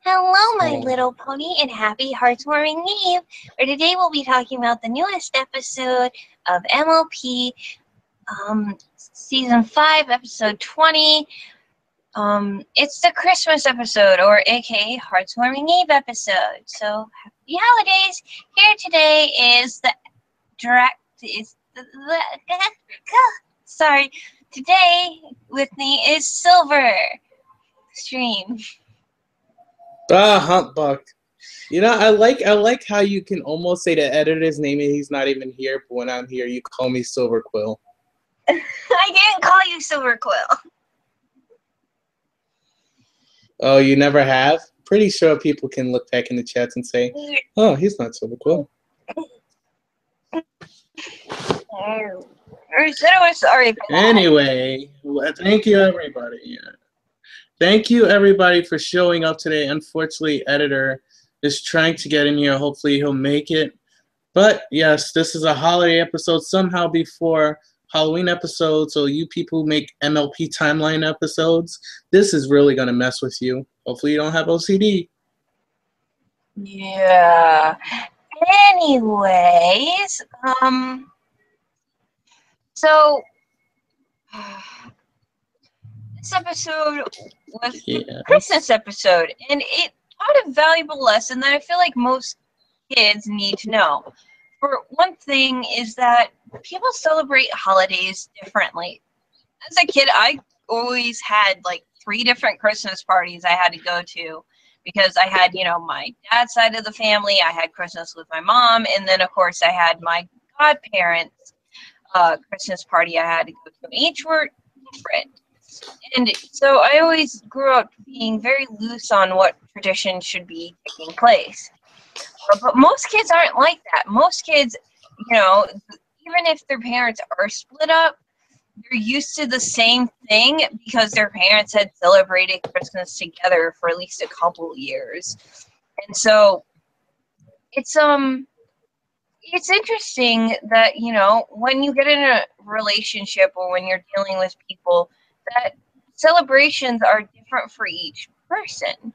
Hello, my Oh, little pony, and happy heartwarming Eve. Where today we'll be talking about the newest episode of MLP, season 5, episode 20. It's the Christmas episode, or aka Heartwarming Eve episode. So happy holidays! Here today is the direct is the sorry. Today with me is Silver Stream. Humpbuck. I like how you can almost say the editor's name and he's not even here, but when I'm here, you call me Silver Quill. I didn't call you Silver Quill. Oh, you never have? Pretty sure people can look back in the chats and say, "Oh, he's not Silver Quill." I said I was sorry for that. Anyway, thank you everybody. Thank you everybody for showing up today. Unfortunately, editor is trying to get in here. Hopefully, he'll make it. But yes, this is a holiday episode somehow before Halloween episode. So you people who make MLP timeline episodes, this is really gonna mess with you. Hopefully you don't have OCD. Yeah. Anyways, so this episode was the Christmas Yes. episode, and it taught a valuable lesson that I feel like most kids need to know. For one thing, is that people celebrate holidays differently. As a kid, I always had like 3 different Christmas parties I had to go to because I had, my dad's side of the family. I had Christmas with my mom, and then of course I had my godparents' Christmas party I had to go to. Each were different, and so I always grew up being very loose on what tradition should be taking place. But most kids aren't like that. Most kids, even if their parents are split up, they're used to the same thing because their parents had celebrated Christmas together for at least a couple years. And so it's interesting that, when you get in a relationship or when you're dealing with people, that celebrations are different for each person.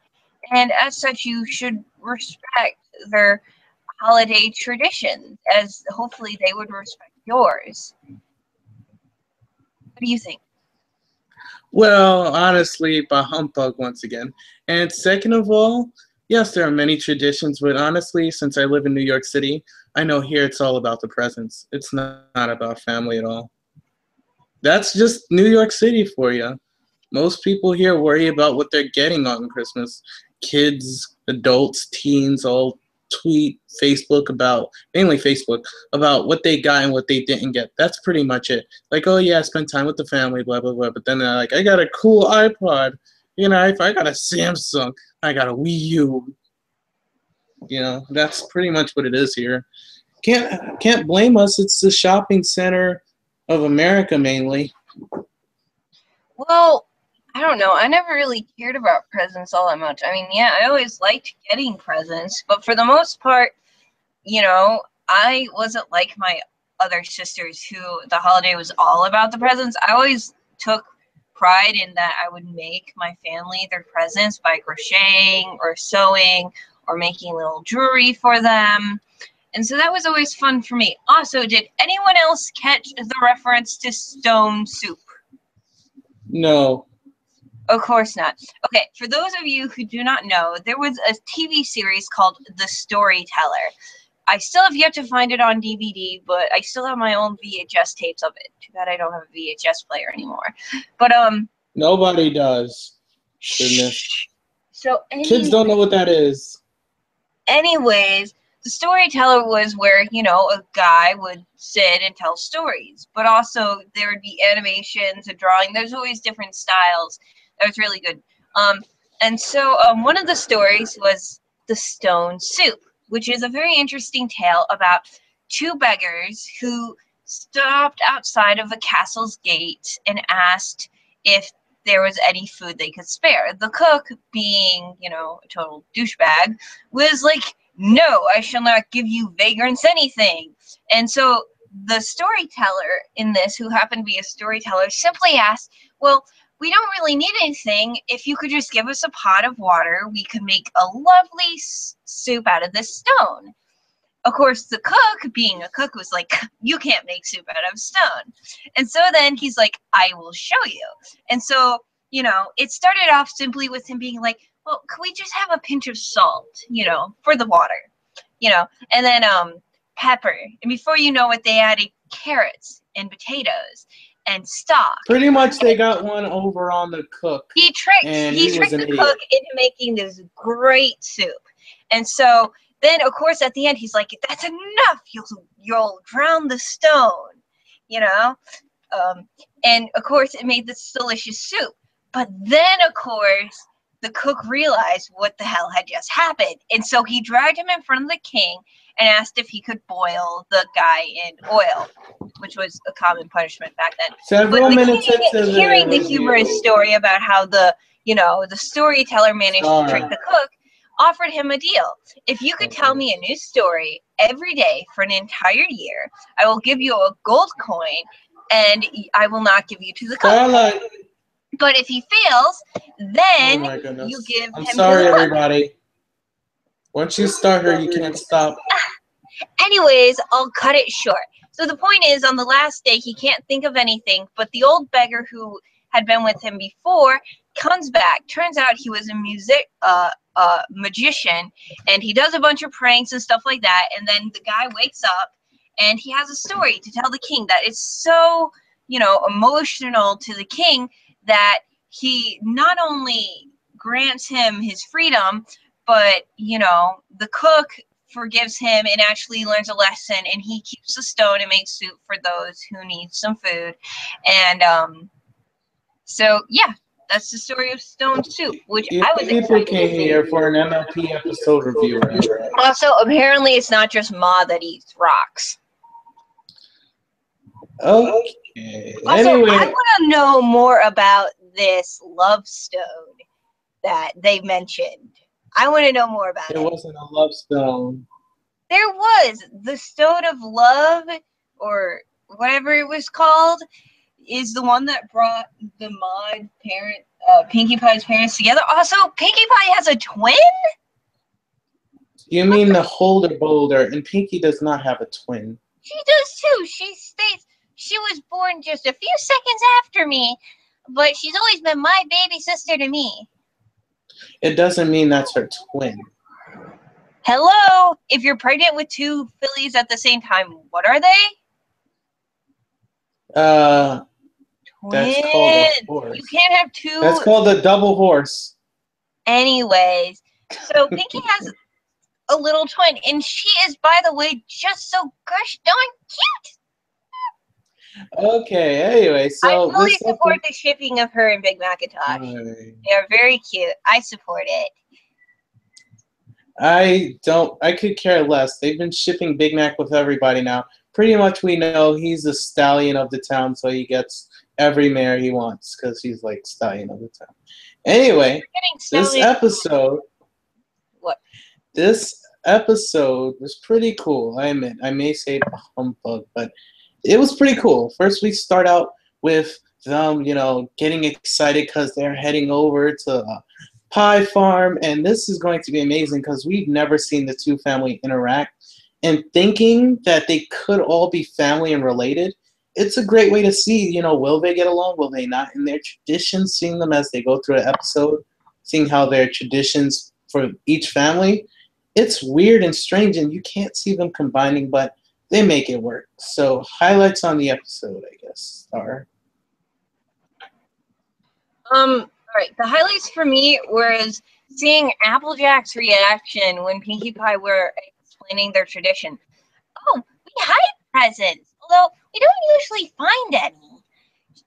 And as such, you should respect their holiday traditions, as hopefully they would respect yours. What do you think? Well, honestly, by humbug once again. And second of all, yes, there are many traditions, but honestly, since I live in New York City, I know here it's all about the presents. It's not about family at all. That's just New York City for you. Most people here worry about what they're getting on Christmas. Kids, adults, teens all tweet Facebook about, mainly Facebook, about what they got and what they didn't get. That's pretty much it. Like, oh yeah, spend time with the family, blah, blah, blah. But then they're like, I got a cool iPod. If I got a Samsung, I got a Wii U. That's pretty much what it is here. Can't blame us. It's the shopping center of America mainly. Well, I don't know. I never really cared about presents all that much. I mean, yeah, I always liked getting presents, but for the most part, I wasn't like my other sisters who the holiday was all about the presents. I always took pride in that I would make my family their presents by crocheting or sewing or making little jewelry for them. And so that was always fun for me. Also, did anyone else catch the reference to stone soup? No. Of course not. Okay, for those of you who do not know, there was a TV series called The Storyteller. I still have yet to find it on DVD, but I still have my own VHS tapes of it. Too bad I don't have a VHS player anymore. But Nobody does. Goodness. so Kids don't know what that is. anyways, The Storyteller was where, a guy would sit and tell stories, but also there would be animations and drawing. There's always different styles. That was really good. And so one of the stories was The Stone Soup, which is a very interesting tale about 2 beggars who stopped outside of a castle's gate and asked if there was any food they could spare. The cook, being, a total douchebag, was like, no, I shall not give you vagrants anything. And so the storyteller in this, who happened to be a storyteller, simply asked, well, we don't really need anything. If you could just give us a pot of water, we could make a lovely soup out of this stone. Of course, the cook, being a cook, was like, you can't make soup out of stone. And so then he's like, I will show you. And so, it started off simply with him being like, well, could we just have a pinch of salt, for the water, and then pepper. And before you know it, they added carrots and potatoes and stock. Pretty much they got one over on the cook. He tricked the cook into making this great soup. And so then, of course, at the end, he's like, that's enough. You'll drown the stone, and, of course, it made this delicious soup. But then, of course, the cook realized what the hell had just happened. And so he dragged him in front of the king and asked if he could boil the guy in oil, which was a common punishment back then. Several minutes into hearing the humorous story about how the storyteller managed to trick the cook, offered him a deal. If you could tell me a new story every day for an entire year, I will give you a gold coin, and I will not give you to the cook. But if he fails, then you give him. I'm sorry, everybody. Once you start her, you can't stop. Anyways, I'll cut it short. So the point is, on the last day, he can't think of anything, but the old beggar who had been with him before comes back. Turns out he was a magician, and he does a bunch of pranks and stuff like that. And then the guy wakes up, and he has a story to tell the king that is so, emotional to the king that he not only grants him his freedom, but, the cook forgives him and actually learns a lesson, and he keeps the stone and makes soup for those who need some food. And so, yeah, that's the story of Stone Soup, which I was people came here for an MLP episode review. Also, apparently it's not just Ma that eats rocks. Okay. Also, anyway, I want to know more about this love stone that they mentioned. I want to know more about it. It wasn't a love stone. There was. The Stone of Love, or whatever it was called, is the one that brought the Pinkie Pie's parents together. Also, Pinkie Pie has a twin? You mean the Holder Boulder, and Pinkie does not have a twin. She does too. She states she was born just a few seconds after me, but she's always been my baby sister to me. It doesn't mean that's her twin. Hello? If you're pregnant with two fillies at the same time, what are they? That's called a horse. You can't have two. That's called a double horse. Anyways, so Pinkie has a little twin, and she is, by the way, just so gosh darn cute. Okay, anyway, so I fully support the shipping of her and Big Macintosh. They are very cute. I support it. I could care less. They've been shipping Big Mac with everybody now. Pretty much we know he's the stallion of the town, so he gets every mayor he wants because he's like stallion of the town. Anyway, this episode was pretty cool. I admit, I may say humbug, but it was pretty cool. First, we start out with them, getting excited because they're heading over to Pie Farm, and this is going to be amazing because we've never seen the two family interact. And thinking that they could all be family and related, it's a great way to see, will they get along? Will they not? In their traditions, seeing them as they go through the episode, seeing how their traditions for each family, it's weird and strange, and you can't see them combining, but they make it work. So highlights on the episode, I guess, are. All right. The highlights for me was seeing Applejack's reaction when Pinkie Pie were explaining their tradition. Oh, we hide presents, although we don't usually find any.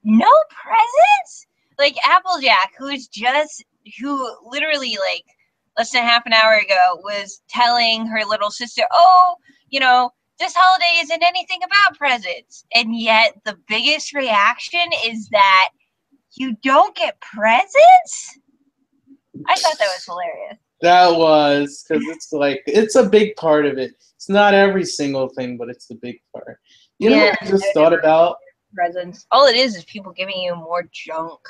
No presents? Like Applejack, who literally like less than half an hour ago was telling her little sister, oh, this holiday isn't anything about presents. And yet the biggest reaction is that you don't get presents? I thought that was hilarious. That was, because it's a big part of it. It's not every single thing, but it's a big part. You know what I just thought about? Presents. All it is people giving you more junk.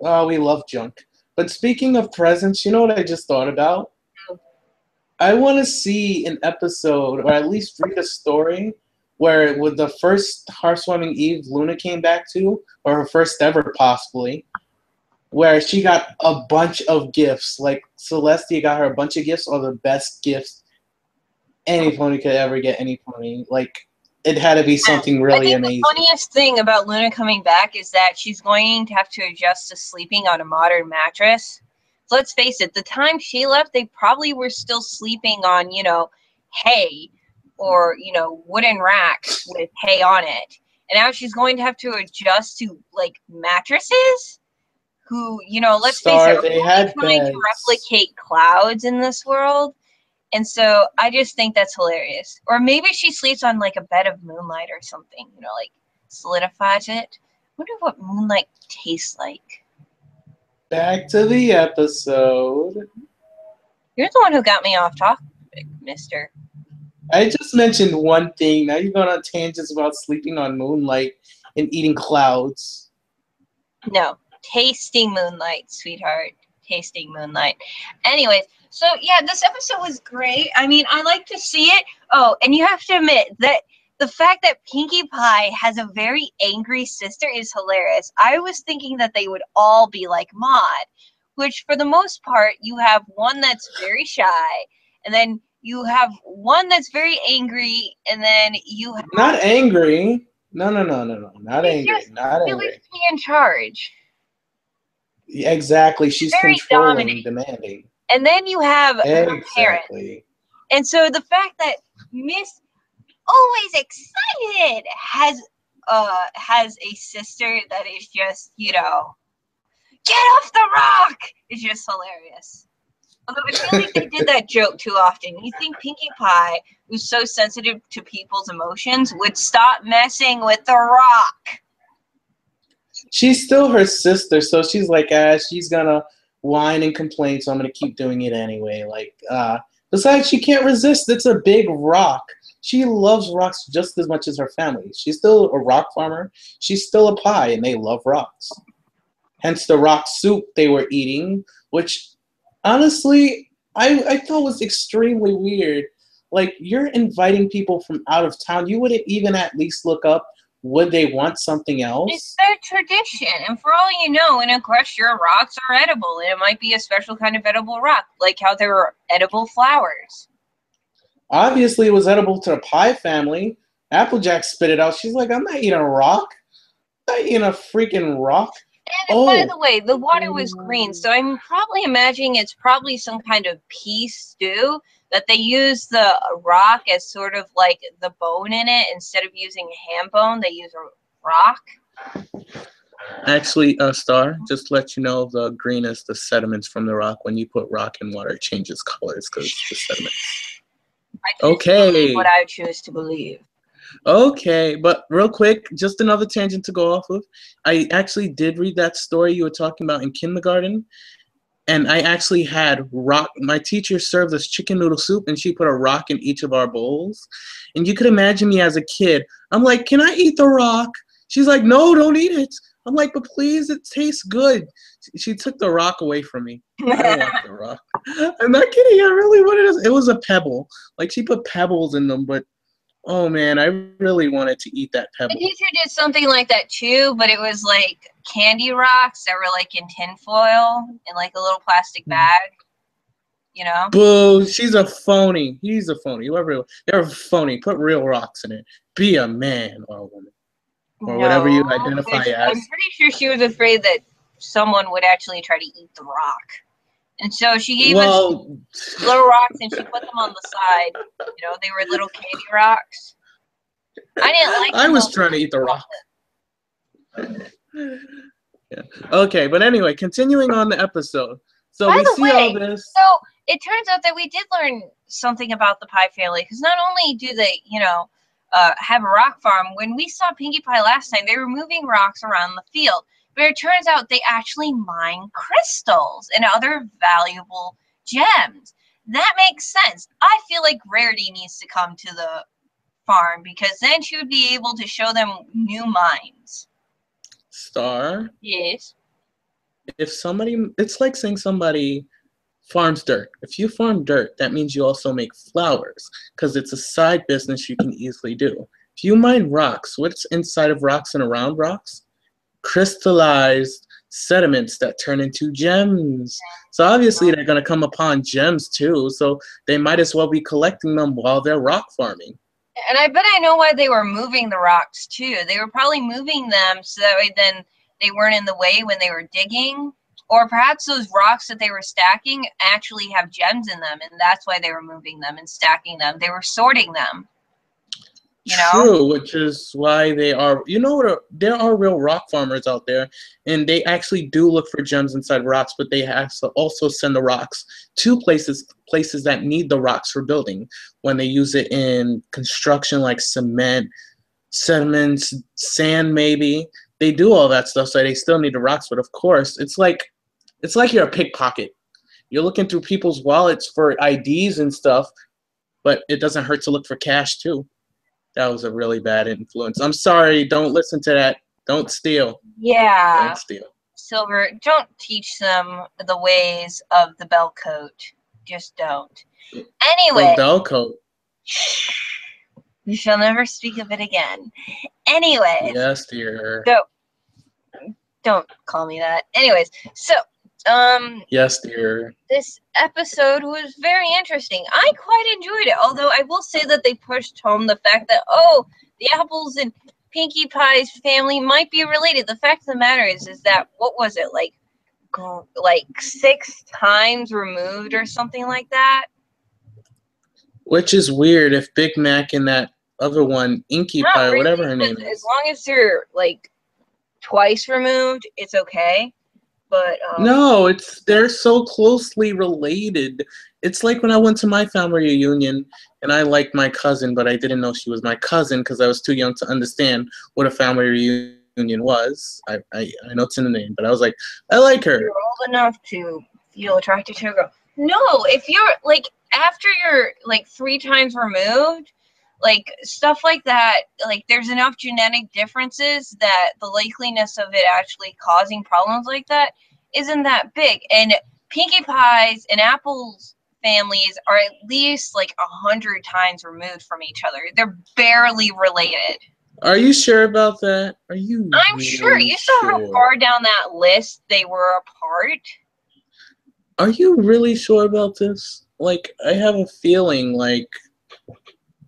Oh, we love junk. But speaking of presents, you know what I just thought about? I want to see an episode, or at least read a story, where with the first Hearthswarming Eve Luna came back to, or her first ever possibly, where she got a bunch of gifts. Like Celestia got her a bunch of gifts, or the best gifts any pony could ever get any pony. Like it had to be something I really think the amazing. funniest thing about Luna coming back is that she's going to have to adjust to sleeping on a modern mattress. So let's face it, the time she left, they probably were still sleeping on, hay or, wooden racks with hay on it. And now she's going to have to adjust to, like, mattresses who, let's face it, Star, are they only had trying to beds. replicate clouds in this world. And so I just think that's hilarious. Or maybe she sleeps on like a bed of moonlight or something, like solidifies it. I wonder what moonlight tastes like. Back to the episode. You're the one who got me off topic, mister. I just mentioned one thing. Now you're going on tangents about sleeping on moonlight and eating clouds. No, tasting moonlight, sweetheart. Tasting moonlight. Anyways, so yeah, this episode was great. I mean, I like to see it. Oh, and you have to admit that the fact that Pinkie Pie has a very angry sister is hilarious. I was thinking that they would all be like Maud, which for the most part, you have one that's very shy, and then you have one that's very angry, and then you have... Not angry. No. Not She's angry. just, Not she likes angry. to be in charge. Exactly. She's Very controlling, dominant. demanding. And then you have her parents. Exactly. And so the fact that Miss always excited has a sister that is just, get off the rock! It's just hilarious. Although I feel like they did that joke too often. You think Pinkie Pie, who's so sensitive to people's emotions, would stop messing with the rock? She's still her sister, so she's like, she's gonna whine and complain, so I'm gonna keep doing it anyway. Besides, she can't resist. It's a big rock. She loves rocks just as much as her family. She's still a rock farmer. She's still a pie, and they love rocks. Hence the rock soup they were eating, which honestly I thought was extremely weird. Like, you're inviting people from out of town. You wouldn't even at least look up, would they want something It's else? their tradition. And for all you know, in Equestria, rocks are edible. And it might be a special kind of edible rock, like how there are edible flowers. Obviously, it was edible to the pie family. Applejack spit it out. She's like, I'm not eating a rock. I'm not eating a freaking rock. And by Oh, the way, the water was green, so I'm probably imagining it's probably some kind of pea stew that they use the rock as sort of like the bone in it. Instead of using a ham bone, they use a rock. actually, Star, just to let you know, the green is the sediments from the rock. When you put rock in water, it changes colors because it's the sediments. I choose to believe what I choose to believe. Okay, but real quick, just another tangent to go off of. I actually did read that story you were talking about in kindergarten, and I actually had rock. My teacher served us chicken noodle soup, and she put a rock in each of our bowls. And you could imagine me as a kid. I'm like, can I eat the rock? She's like, no, don't eat it. I'm like, but please, it tastes good. She took the rock away from me. I don't want the rock. I'm not kidding. I really wanted it. It was a pebble. Like, she put pebbles in them, but oh man, I really wanted to eat that My pebble. teacher did something like that too, but it was like candy rocks that were like in tinfoil in like a little plastic bag, Boo, she's a phony. He's a phony. Whoever, they're a phony. Put real rocks in it. Be a man or a woman. Or whatever No, you identify I'm as. pretty sure she was afraid that someone would actually try to eat the rock. And so she gave us Well, little rocks and she put them on the side. They were little candy rocks. I didn't like I them. was trying to eat the rock. Yeah. Okay, but anyway, continuing on the episode. So By we the see all way, this. so it turns out that we did learn something about the Pie family, because not only do they, have a rock farm. When we saw Pinkie Pie last time, they were moving rocks around the field. But it turns out they actually mine crystals and other valuable gems. That makes sense. I feel like Rarity needs to come to the farm, because then she would be able to show them new mines. Star, Yes. if somebody, it's like saying somebody farms dirt. If you farm dirt, that means you also make flowers because it's a side business you can easily do. If you mine rocks, what's inside of rocks and around rocks? Crystallized sediments that turn into gems. So obviously they're going to come upon gems too. So they might as well be collecting them while they're rock farming. And I bet I know why they were moving the rocks too. They were probably moving them so that way then they weren't in the way when they were digging. Or perhaps those rocks that they were stacking actually have gems in them, and that's why they were moving them and stacking them. They were sorting them. You know? True, which is why they are, you know what, there are real rock farmers out there, and they actually do look for gems inside rocks, but they have to also send the rocks to places that need the rocks for building. When they use it in construction, like cement, sediments, sand, maybe they do all that stuff, so they still need the rocks. But of course, it's like you're a pickpocket. You're looking through people's wallets for IDs and stuff, but it doesn't hurt to look for cash too. That was a really bad influence. I'm sorry. Don't listen to that. Don't steal. Yeah. Don't steal. Silver, don't teach them the ways of the bell coat. Just don't. Anyway. The bell coat. You shall never speak of it again. Anyways. Yes, dear. So, don't call me that. Anyways, so, yes, dear. This episode was very interesting. I quite enjoyed it, although I will say that they pushed home the fact that, oh, the apples and Pinkie Pie's family might be related. The fact of the matter is that, what was it, like 6 times removed or something like that? Which is weird if Big Mac and that other one, Inky Not Pie, or really, whatever her name is. as long as they're, like, twice removed, it's okay. But no, they're so closely related. It's like when I went to my family reunion and I liked my cousin, but I didn't know she was my cousin because I was too young to understand what a family reunion was. I know it's in the name, but I was like, I like her. You're old enough to feel attracted to a girl. No, if you're like after you're like 3 times removed, like stuff like that, like there's enough genetic differences that the likeliness of it actually causing problems like that isn't that big. And Pinkie Pie's and Apple's families are at least like 100 times removed from each other. They're barely related. Are you sure about that? Are you? I'm sure. You saw how far down that list they were apart. Are you really sure about this? Like, I have a feeling like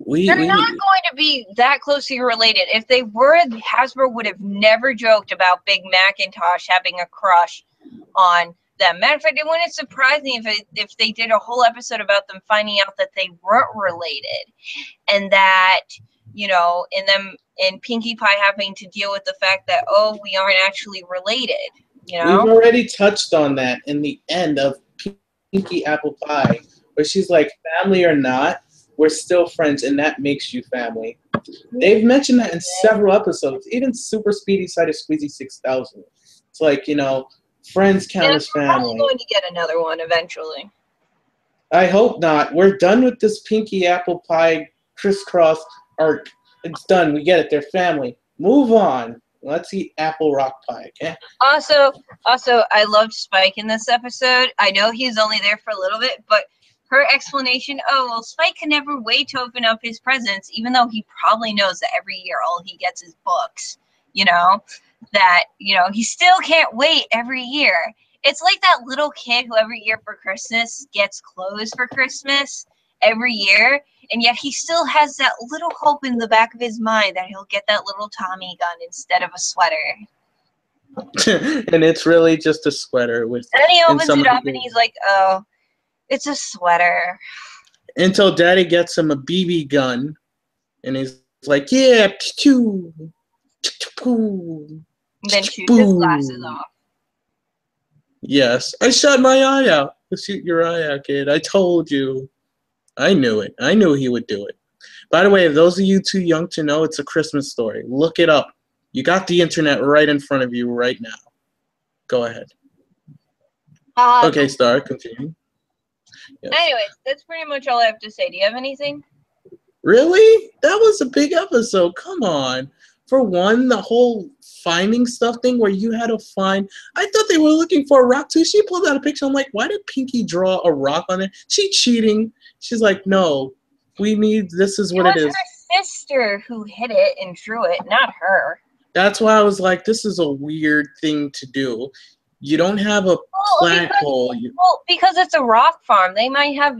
they're not going to be that closely related. If they were, Hasbro would have never joked about Big Macintosh having a crush on them. Matter of fact, it wouldn't surprise me if they did a whole episode about them finding out that they weren't related, and that, you know, and Pinkie Pie having to deal with the fact that, oh, we aren't actually related. You know, we've already touched on that in the end of Pinkie Apple Pie, where she's like, family or not, we're still friends, and that makes you family. They've mentioned that in several episodes, even Super Speedy Side of Squeezy 6000. It's like, you know, friends count as family. We're probably going to get another one eventually. I hope not. We're done with this Pinkie Apple Pie crisscross arc. It's done. We get it. They're family. Move on. Let's eat apple rock pie, okay? Also, I loved Spike in this episode. I know he's only there for a little bit, but her explanation, oh, well, Spike can never wait to open up his presents, even though he probably knows that every year all he gets is books, you know, that, you know, he still can't wait every year. It's like that little kid who every year for Christmas gets clothes for Christmas every year, and yet he still has that little hope in the back of his mind that he'll get that little Tommy gun instead of a sweater. And it's really just a sweater with. And then he opens it up and he's like, oh, it's a sweater. Until Daddy gets him a BB gun, and he's like, yeah, choo, choo, then shoots his glasses off. Yes, I shot my eye out. Shoot your eye out, kid. I told you. I knew it. I knew he would do it. By the way, if those of you too young to know, it's a Christmas story. Look it up. You got the internet right in front of you right now. Go ahead. Okay, Star, continue. Yes. Anyways, that's pretty much all I have to say. Do you have anything? Really? That was a big episode. Come on. For one, the whole finding stuff thing where you had to find. I thought they were looking for a rock too. She pulled out a picture. I'm like, why did Pinky draw a rock on it? She cheating. She's like, no, we need. This is It what it was is. her sister who hit it and drew it, not her. That's why I was like, this is a weird thing to do. You don't have a flagpole. Because it's a rock farm, they might have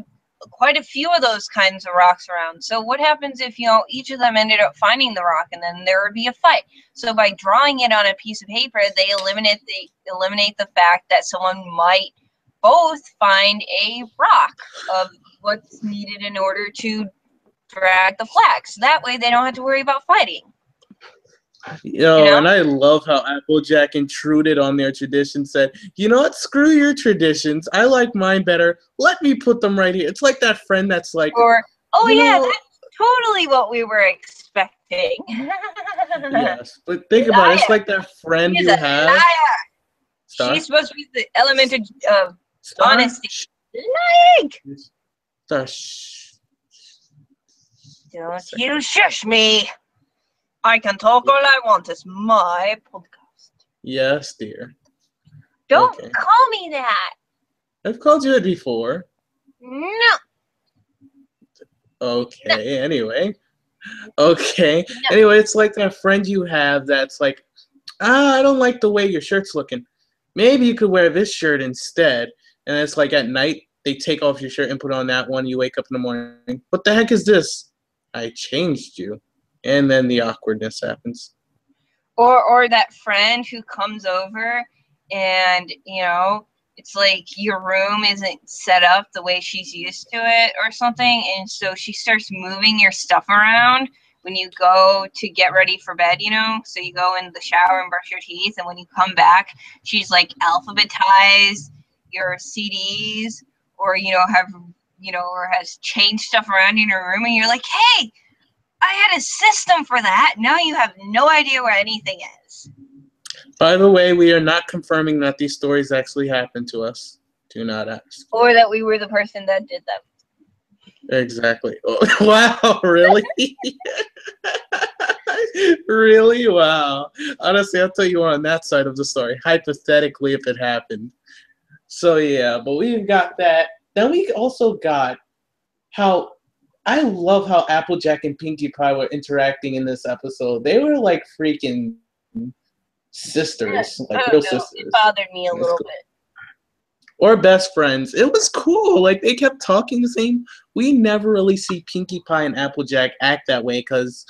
quite a few of those kinds of rocks around. So what happens if, each of them ended up finding the rock and then there would be a fight? So by drawing it on a piece of paper, they eliminate the fact that someone might both find a rock of what's needed in order to drag the flag. So that way they don't have to worry about fighting. And I love how Applejack intruded on their tradition, said, you know what, screw your traditions. I like mine better. Let me put them right here. It's like that friend that's like, that's totally what we were expecting. Yes, but think about it. It's like that friend you have. Liar. Star? She's supposed to be the element of honesty. Lying! Star. Don't you shush me. I can talk all I want. It's my podcast. Yes, dear. Don't call me that. I've called you it before. No. Okay, no. Anyway. Okay. No. Anyway, it's like that friend you have that's like, I don't like the way your shirt's looking. Maybe you could wear this shirt instead. And it's like at night, they take off your shirt and put on that one. You wake up in the morning. What the heck is this? I changed you. And then the awkwardness happens. Or that friend who comes over and, it's like your room isn't set up the way she's used to it or something. And so she starts moving your stuff around when you go to get ready for bed, So you go in the shower and brush your teeth. And when you come back, she's like alphabetized your CDs or, or has changed stuff around in your room. And you're like, hey, I had a system for that. Now you have no idea where anything is. By the way, we are not confirming that these stories actually happened to us. Do not ask. Or that we were the person that did them. Exactly. Oh, wow, really? Really? Wow. Honestly, I'll tell you on that side of the story. Hypothetically, if it happened. So, yeah, but we've got that. Then we also got how I love how Applejack and Pinkie Pie were interacting in this episode. They were like freaking sisters, like real sisters. It bothered me a little bit. Or best friends. It was cool. Like they kept talking the same. We never really see Pinkie Pie and Applejack act that way because,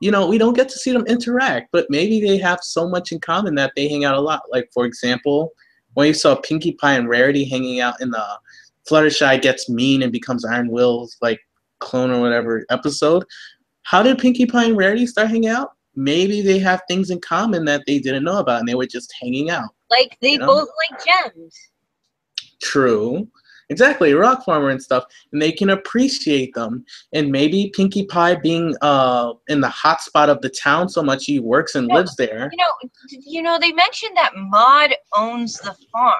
we don't get to see them interact. But maybe they have so much in common that they hang out a lot. Like for example, when you saw Pinkie Pie and Rarity hanging out in the Fluttershy gets mean and becomes Iron Will's like clone or whatever episode. How did Pinkie Pie and Rarity start hanging out? Maybe they have things in common that they didn't know about and they were just hanging out. Like they both like gems. True. Exactly, rock farmer and stuff. And they can appreciate them. And maybe Pinkie Pie being in the hot spot of the town so much he works and lives there. They mentioned that Maud owns the farm.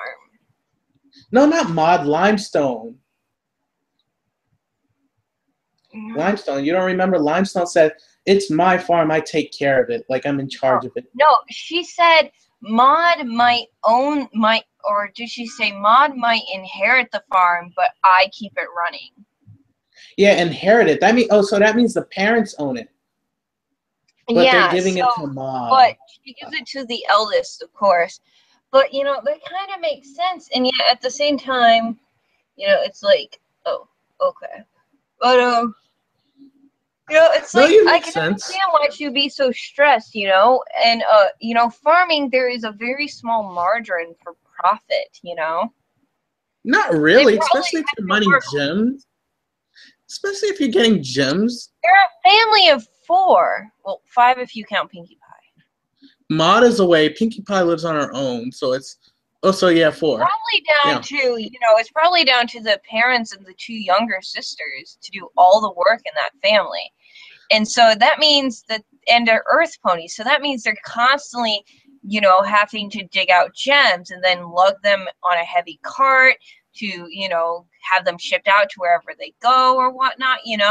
No, not Maud, Limestone. Limestone. You don't remember? Limestone said, it's my farm. I take care of it. Like I'm in charge of it. No, she said Maud might or did she say Maud might inherit the farm, but I keep it running? Yeah, inherit it. So that means the parents own it. But they're giving it to Maud. But she gives it to the eldest, of course. But, that kind of makes sense. And yet at the same time, it's like, oh, okay. But, it's like I can understand why she'd be so stressed, and farming there is a very small margin for profit, Not really, especially if you're mining gems. Especially if you're getting gems. They're a family of 4. Well, 5 if you count Pinkie Pie. Maud is away. Pinkie Pie lives on her own, so it's 4. Probably down to it's probably down to the parents and the 2 younger sisters to do all the work in that family. And so that means and they're earth ponies. So that means they're constantly, having to dig out gems and then lug them on a heavy cart to, have them shipped out to wherever they go or whatnot, And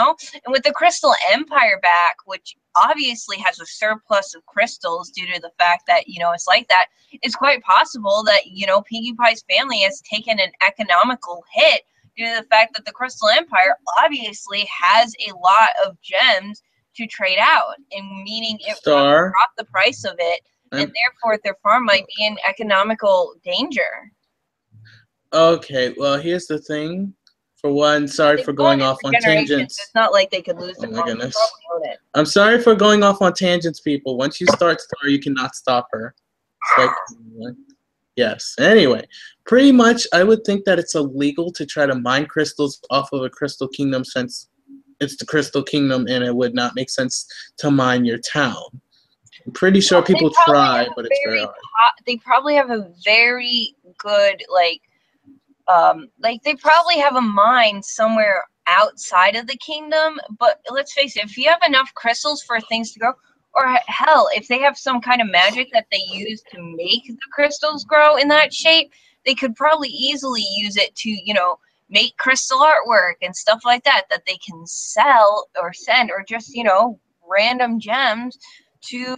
with the Crystal Empire back, which obviously has a surplus of crystals due to the fact that, it's like that. It's quite possible that, Pinkie Pie's family has taken an economical hit due to the fact that the Crystal Empire obviously has a lot of gems to trade out, and meaning it will Star. drop the price of it, and therefore their farm might be in economical danger. Okay, well, here's the thing. For one, sorry for going off on tangents. It's not like they could lose Oh the my farm. goodness. Own it. I'm sorry for going off on tangents, people. Once you start Star, you cannot stop her. It's like, yes. Anyway, pretty much, I would think that it's illegal to try to mine crystals off of a crystal kingdom, since it's the Crystal Kingdom, and it would not make sense to mine your town. I'm pretty sure people try, but it's very hard. They probably have a very good, they probably have a mine somewhere outside of the kingdom, but let's face it, if you have enough crystals for things to grow, or hell, if they have some kind of magic that they use to make the crystals grow in that shape, they could probably easily use it to, make crystal artwork and stuff like that they can sell or send, or just, random gems to,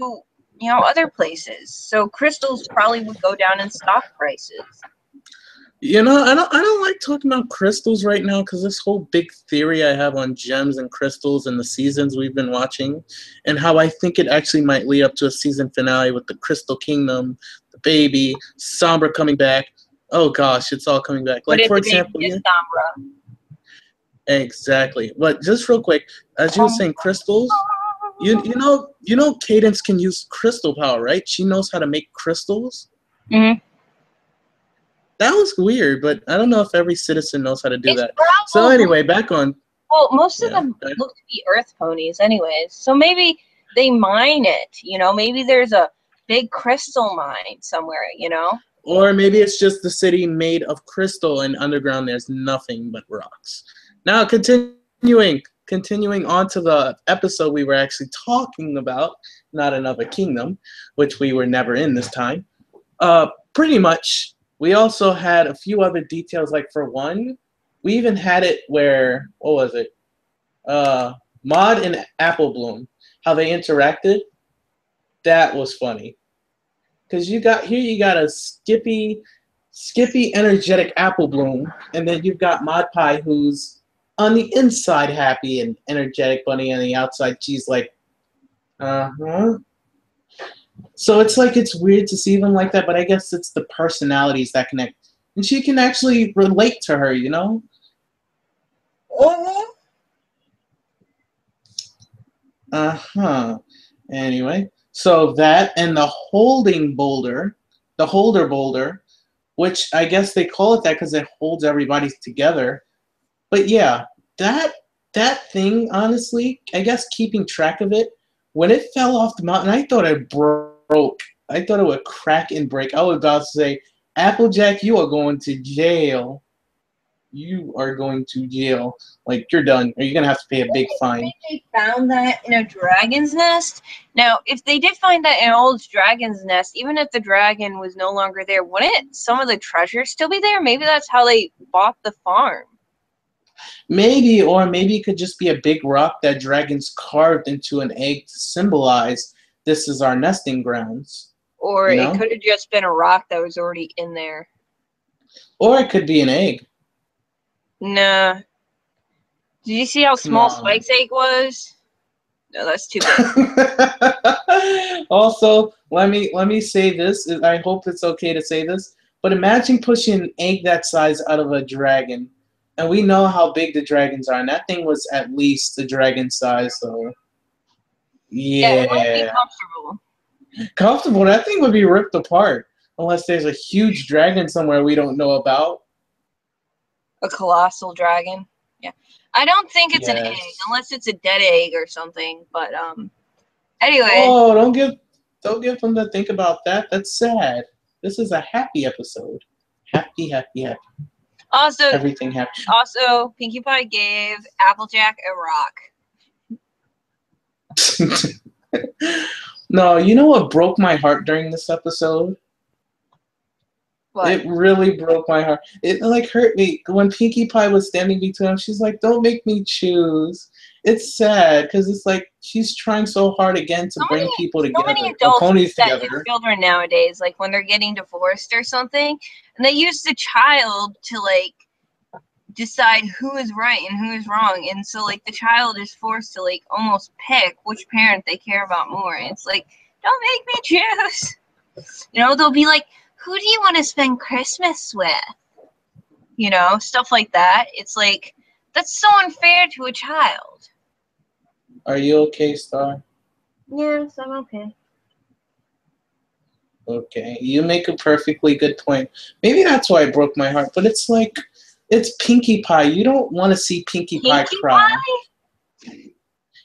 other places. So crystals probably would go down in stock prices. I don't like talking about crystals right now, because this whole big theory I have on gems and crystals and the seasons we've been watching, and how I think it actually might lead up to a season finale with the Crystal Kingdom, the baby, Sombra coming back. Oh gosh, it's all coming back. Like, for example, Sombra. Exactly. But just real quick, as you were saying, crystals. You know, Cadence can use crystal power, right? She knows how to make crystals. Mm-hmm. That was weird, but I don't know if every citizen knows how to do that. Probably, So anyway, back on. Well, most of them look to be earth ponies anyways. So maybe they mine it, Maybe there's a big crystal mine somewhere, Or maybe it's just the city made of crystal, and underground there's nothing but rocks. Now, continuing on to the episode we were actually talking about, not Another Kingdom, which we were never in this time. Pretty much, we also had a few other details, like for one, we even had it where, what was it? Maud and Apple Bloom, how they interacted. That was funny. Because you got a Skippy energetic Apple Bloom, and then you've got Maud Pie, who's on the inside happy and energetic, bunny on the outside she's like, uh-huh. So it's like, it's weird to see them like that, but I guess it's the personalities that connect. And she can actually relate to her, Uh-huh. Anyway, so that and the holder boulder, which I guess they call it that because it holds everybody together. But yeah, that thing, honestly, I guess keeping track of it, when it fell off the mountain, I thought it broke. I thought it would crack and break. I was about to say, Applejack, you are going to jail. You are going to jail. Like, you're done. Or you're going to have to pay a big fine. They found that in a dragon's nest. Now, if they did find that in an old dragon's nest, even if the dragon was no longer there, wouldn't some of the treasure still be there? Maybe that's how they bought the farm. Maybe, or maybe it could just be a big rock that dragons carved into an egg to symbolize this is our nesting grounds. Or it could have just been a rock that was already in there. Or it could be an egg. Nah. Did you see how small Spike's egg was? No, that's too big. Also, let me say this. I hope it's okay to say this. But imagine pushing an egg that size out of a dragon. And we know how big the dragons are. And that thing was at least the dragon size, so yeah. It wouldn't be comfortable. Comfortable? That thing would be ripped apart. Unless there's a huge dragon somewhere we don't know about. A colossal dragon. Yeah. I don't think it's an egg, unless it's a dead egg or something. But anyway. Oh, don't give them to think about that. That's sad. This is a happy episode. Happy. Also, everything happy. Also, Pinkie Pie gave Applejack a rock. No, you know what broke my heart during this episode? What? It really broke my heart. It hurt me when Pinkie Pie was standing between them. She's like, "Don't make me choose." it's sad because it's like she's trying so hard again to So bring people many together, or adults do ponies that to together. children nowadays, like when they're getting divorced or something, and they use the child to like decide who is right and who is wrong, and so like the child is forced to like almost pick which parent they care about more. And it's like, don't make me choose. They'll be like, who do you want to spend Christmas with? Stuff like that. It's like, that's so unfair to a child. Are you okay, Star? Yes, I'm okay. Okay, you make a perfectly good point. Maybe that's why it broke my heart, but it's like, it's Pinkie Pie. You don't want to see Pinkie Pie Pinkie cry. Pie?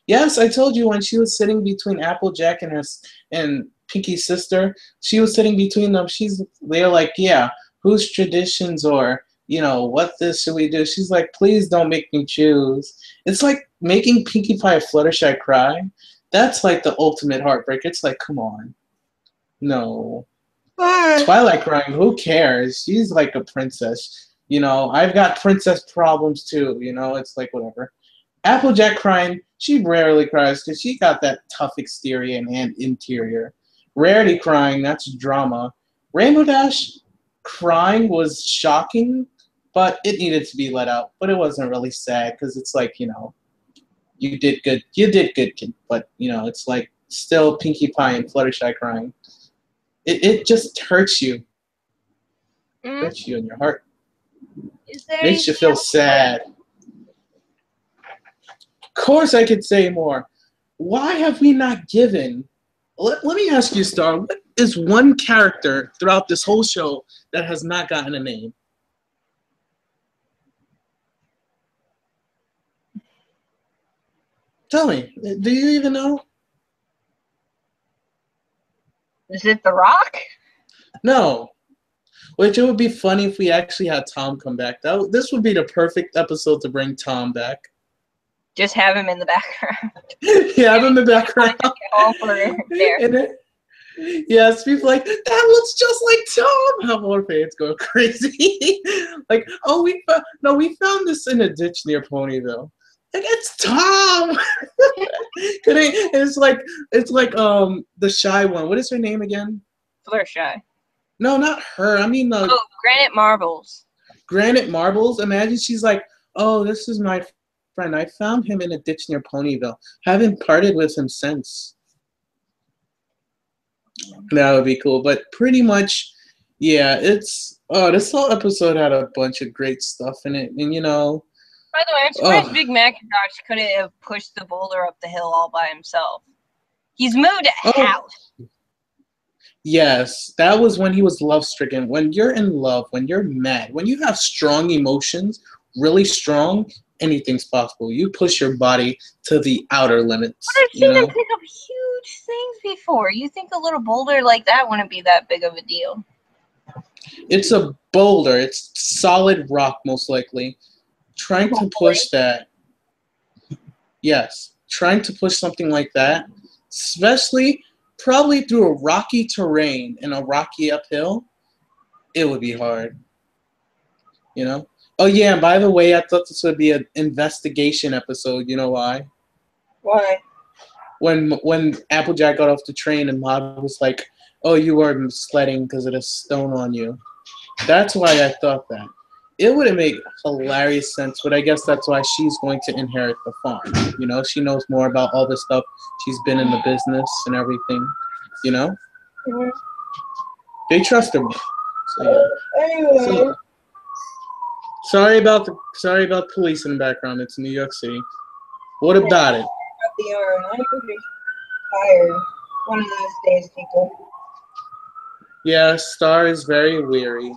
Yes, I told you when she was sitting between Applejack and Pinkie's sister, she was sitting between them. They're like, yeah, whose traditions, or what this should we do? She's like, please don't make me choose. It's like making Pinkie Pie and Fluttershy cry. That's like the ultimate heartbreak. It's like, come on, no. Twilight crying, who cares? She's like a princess. I've got princess problems too. It's like whatever. Applejack crying, she rarely cries because she got that tough exterior and interior. Rarity crying, that's drama. Rainbow Dash crying was shocking, but it needed to be let out. But it wasn't really sad because it's like, you did good. You did good, kid. But, it's like still Pinkie Pie and Fluttershy crying. It just hurts you. Hurts you in your heart. Is there Makes you anything feel else? sad. Of course I could say more. Why have we not given... Let me ask you, Star, what is one character throughout this whole show that has not gotten a name? Tell me, do you even know? Is it The Rock? No. Which it would be funny if we actually had Tom come back. This would be the perfect episode to bring Tom back. Just have him in the background. Yeah, I'm in the background. And then, yes, people like, that looks just like Tom. How more fans go crazy. Like, oh, we found this in a ditch near Ponyville. Like, it's Tom. It's like the shy one. What is her name again? Fluttershy. No, not her. I mean Granite Marbles. Granite Marbles. Imagine she's like, oh, this is my friend. I found him in a ditch near Ponyville. Haven't parted with him since. That would be cool. But pretty much, yeah, this whole episode had a bunch of great stuff in it. And, By the way, I'm surprised Big Macintosh couldn't have pushed the boulder up the hill all by himself. He's moved a house. Yes, that was when he was love-stricken. When you're in love, when you're mad, when you have strong emotions, really strong, anything's possible. You push your body to the outer limits. But I've seen him pick up huge things before. You think a little boulder like that wouldn't be that big of a deal? It's a boulder. It's solid rock, most likely. Trying to push that. Yes, trying to push something like that, especially probably through a rocky terrain and a rocky uphill, it would be hard. Oh yeah, and by the way, I thought this would be an investigation episode. You know why? Why? When Applejack got off the train and Maud was like, oh, you were sledding because of the stone on you. That's why I thought that. It wouldn't make hilarious sense, but I guess that's why she's going to inherit the farm. She knows more about all this stuff. She's been in the business and everything. Mm-hmm. They trust her more. So, yeah. Anyway. So, sorry about police in the background. It's New York City. What about it? The arm. I'm pretty tired. One of those days, people. Yeah, Star is very weary.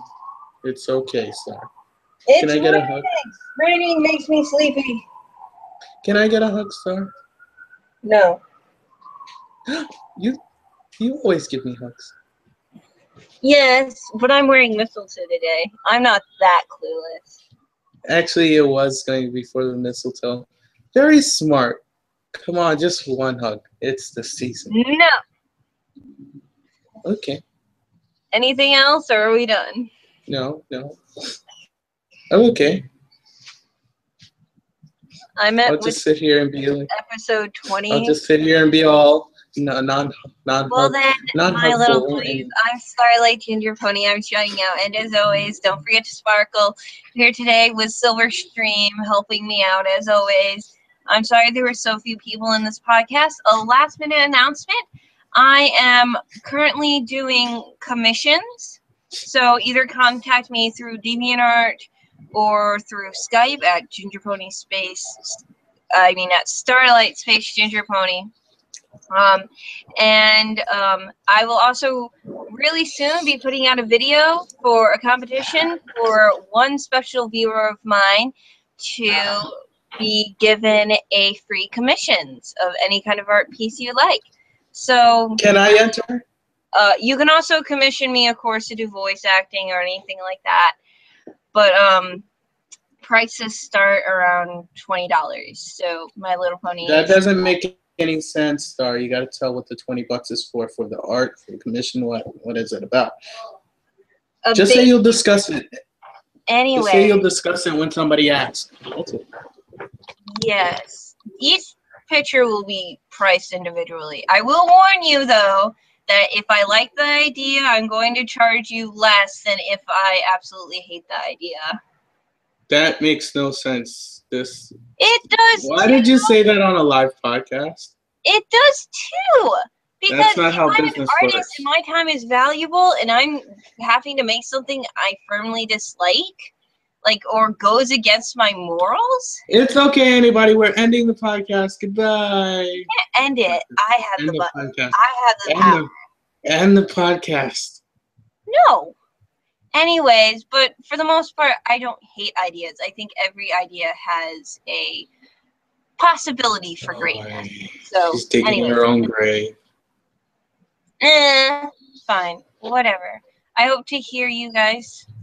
It's okay, Star. Can I get a hug? Raining makes me sleepy. Can I get a hug, Star? No. You always give me hugs. Yes, but I'm wearing mistletoe today. I'm not that clueless. Actually, it was going to be for the mistletoe. Very smart. Come on, just one hug. It's the season. No. Okay. Anything else, or are we done? No. I'm okay. I met I'll with just sit here and be like, episode I'll 20. just sit here and be all Well then, my little non-hugful ponies, and I'm Starlight Ginger Pony. I'm shouting out, and as always, don't forget to sparkle. Here today with Silverstream helping me out as always. I'm sorry there were so few people in this podcast. A last minute announcement. I am currently doing commissions, so either contact me through DeviantArt or through Skype at Ginger Pony Space. At Starlight Space Ginger Pony. I will also really soon be putting out a video for a competition for one special viewer of mine to be given a free commissions of any kind of art piece you like. So can I enter? you can also commission me, of course, to do voice acting or anything like that. But prices start around $20. So My Little Pony. That doesn't make any sense, Star. You got to tell what the $20 is for the art, for the commission. What is it about? Just say you'll discuss it. Anyway. Just say you'll discuss it when somebody asks. That's it. Yes. Each picture will be priced individually. I will warn you, though, that if I like the idea, I'm going to charge you less than if I absolutely hate the idea. That makes no sense. It does. Why did you say that on a live podcast? It does too. Because that's not how I'm business an artist works. and my time is valuable, and I'm having to make something I firmly dislike, or goes against my morals. It's okay, anybody. We're ending the podcast. Goodbye. You can't end it. I have the button. Podcast. I have the power. End the podcast. No. Anyways, but for the most part, I don't hate ideas. I think every idea has a possibility for greatness. So, she's digging her own grave. Fine. Whatever. I hope to hear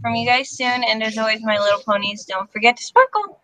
from you guys soon. And as always, my little ponies, don't forget to sparkle.